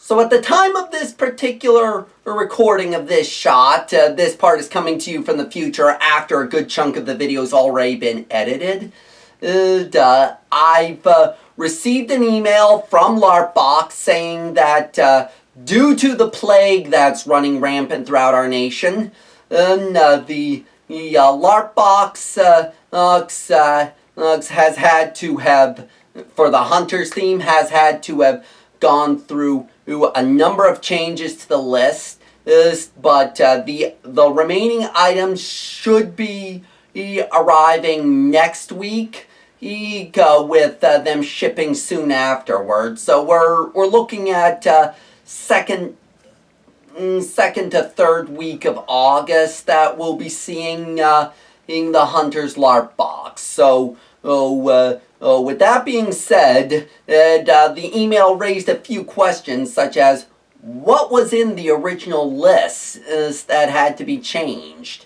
So at the time of this particular recording of this shot, this part is coming to you from the future after a good chunk of the video's already been edited. I've received an email from Larp Box saying that due to the plague that's running rampant throughout our nation, the Larp Box has had to have, for the Hunters theme, has had to have gone through a number of changes to the list, but the remaining items should be arriving next week, with them shipping soon afterwards. So we're looking at second to third week of August that we'll be seeing in the Hunter's Larp Box. So with that being said, the email raised a few questions such as, what was in the original list that had to be changed?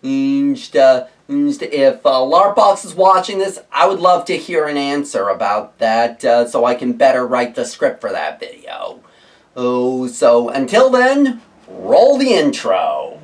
If Larp Box is watching this, I would love to hear an answer about that so I can better write the script for that video. So until then, roll the intro.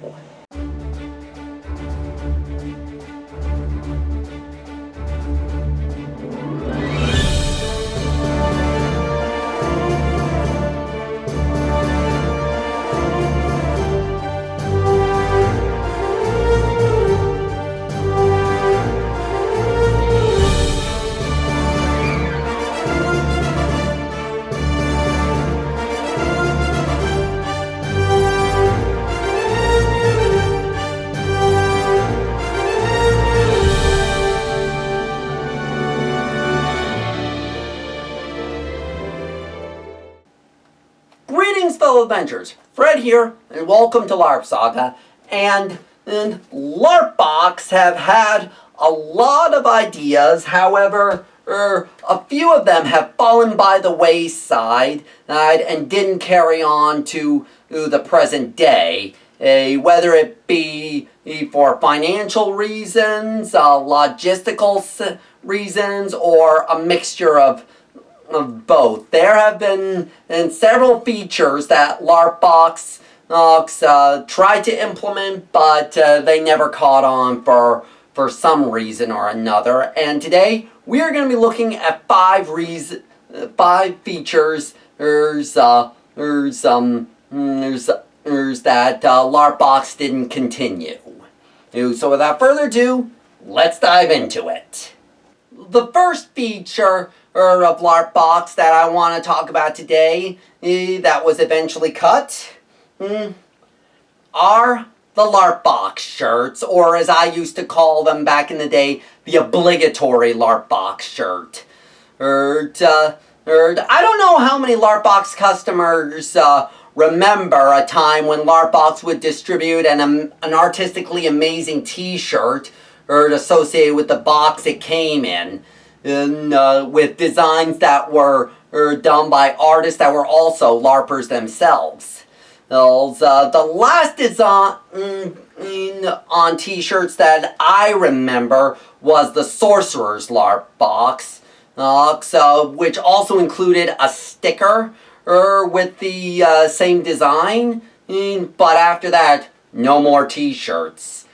Greetings, fellow adventurers. Fred here, and welcome to Larp Saga. And Larp Box have had a lot of ideas. However, a few of them have fallen by the wayside and didn't carry on to the present day. Whether it be for financial reasons, logistical reasons, or a mixture of both. There have been several features that Larp Box tried to implement, but they never caught on for some reason or another. And today we are going to be looking at five features that Larp Box didn't continue. So without further ado, let's dive into it. The first feature of Larp Box that I want to talk about today, that was eventually cut, are the Larpbox shirts, or as I used to call them back in the day, the obligatory Larpbox shirt. I don't know how many Larpbox customers remember a time when Larpbox would distribute an artistically amazing t-shirt associated with the box it came in. With designs that were done by artists that were also LARPers themselves. The last design on t-shirts that I remember was the Sorcerer's Larp Box, which also included a sticker with the same design, but after that, no more t-shirts.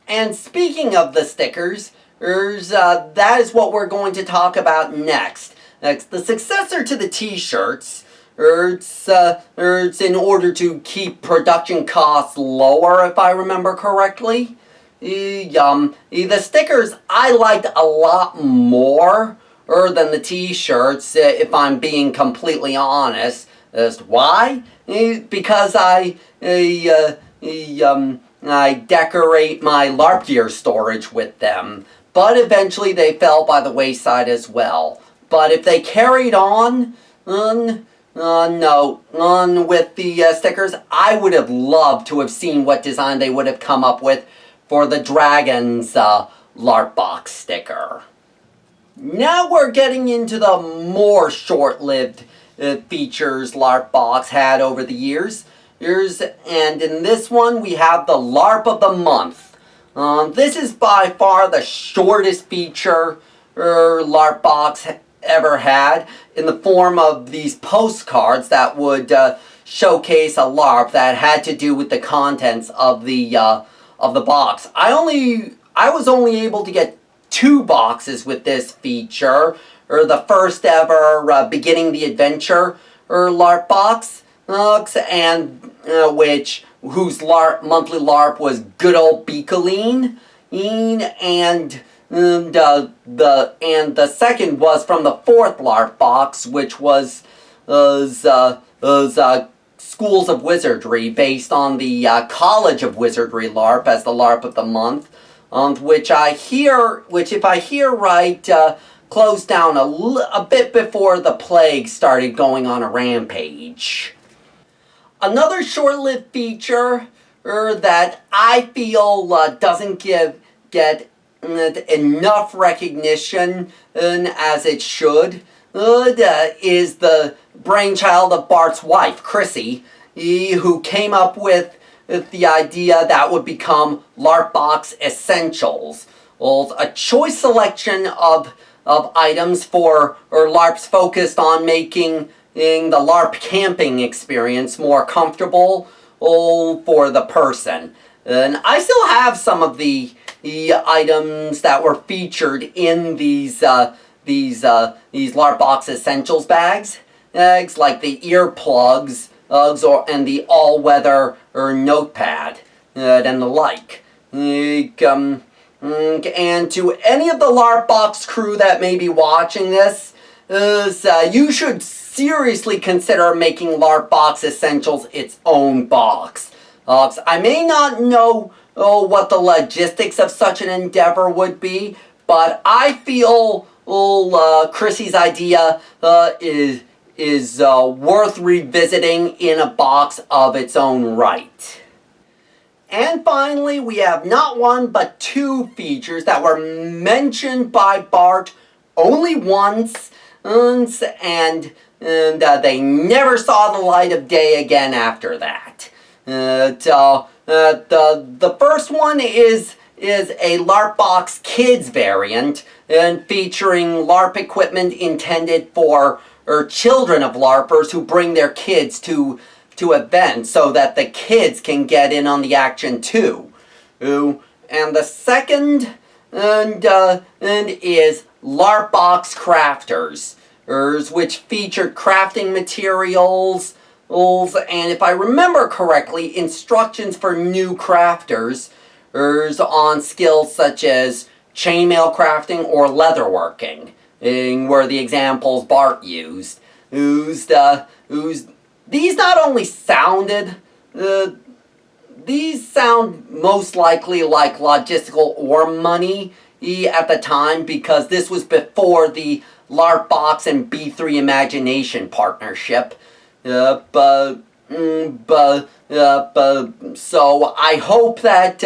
And speaking of the stickers, that is what we're going to talk about next. The successor to the t-shirts, it's in order to keep production costs lower, if I remember correctly. The stickers I liked a lot more than the t-shirts, if I'm being completely honest. Why? Because I decorate my LARP gear storage with them. But eventually they fell by the wayside as well. But if they carried on with the stickers, I would have loved to have seen what design they would have come up with for the Dragon's Larp Box sticker. Now we're getting into the more short-lived features Larp Box had over the years. And in this one we have the LARP of the Month. This is by far the shortest feature Larp Box ever had. in the form of these postcards that would showcase a LARP that had to do with the contents of the box. I was only able to get 2 boxes with this feature, or the first ever Beginning the Adventure or Larp Box, and whose monthly LARP was good old Beacoline, and the second was from the 4th Larp Box, which was Schools of Wizardry, based on the College of Wizardry LARP as the LARP of the month, which if I hear right, closed down a bit before the plague started going on a rampage. Another short-lived feature that I feel doesn't get enough recognition as it should is the brainchild of Bart's wife, Chrissy, who came up with the idea that would become Larpbox Essentials, a choice selection of items for LARPs focused on making the LARP camping experience more comfortable for the person. And I still have some of the items that were featured in these Larpbox Essentials bags, like the earplugs and the all-weather notepad and the like. And to any of the Larpbox crew that may be watching this, you should seriously consider making Larpbox Essentials its own box. I may not know what the logistics of such an endeavor would be, but I feel Chrissy's idea is worth revisiting in a box of its own right. And finally, we have not one but 2 features that were mentioned by Bart only once, and they never saw the light of day again after that. The first one is a Larpbox Kids variant, and featuring LARP equipment intended for children of LARPers who bring their kids to events so that the kids can get in on the action too. And the second is Larpbox Crafters, which featured crafting materials, and if I remember correctly, instructions for new crafters on skills such as chainmail crafting or leatherworking, were the examples Bart used. These not only sounded, these sound most likely like logistical or money at the time, because this was before the Larpbox and B3 Imagination partnership. So I hope that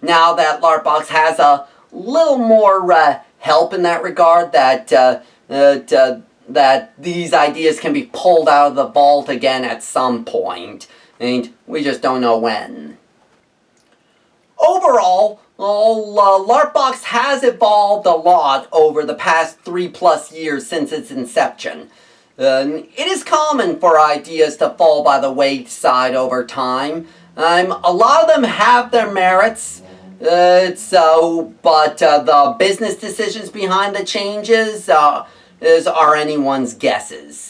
now that Larpbox has a little more help in that regard, that these ideas can be pulled out of the vault again at some point, and we just don't know when. Overall, Larpbox has evolved a lot over the past 3+ years since its inception. It is common for ideas to fall by the wayside over time. A lot of them have their merits, but the business decisions behind the changes are anyone's guesses.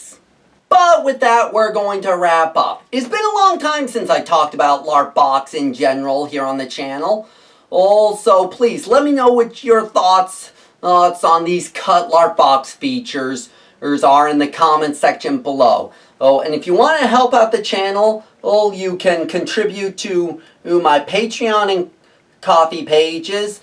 But with that, we're going to wrap up. It's been a long time since I talked about Larpbox in general here on the channel. Also, please let me know what your thoughts on these cut Larpbox features are in the comments section below. And if you want to help out the channel, you can contribute to my Patreon and Ko-fi pages,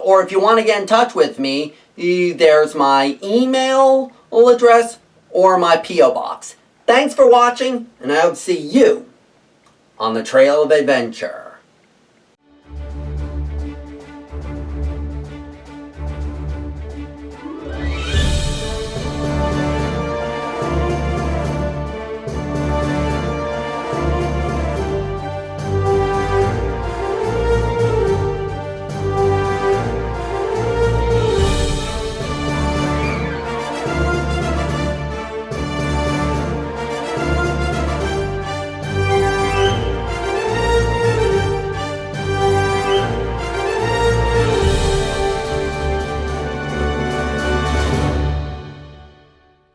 or if you want to get in touch with me, there's my email address or my P.O. Box. Thanks for watching, and I hope to see you on the Trail of Adventure.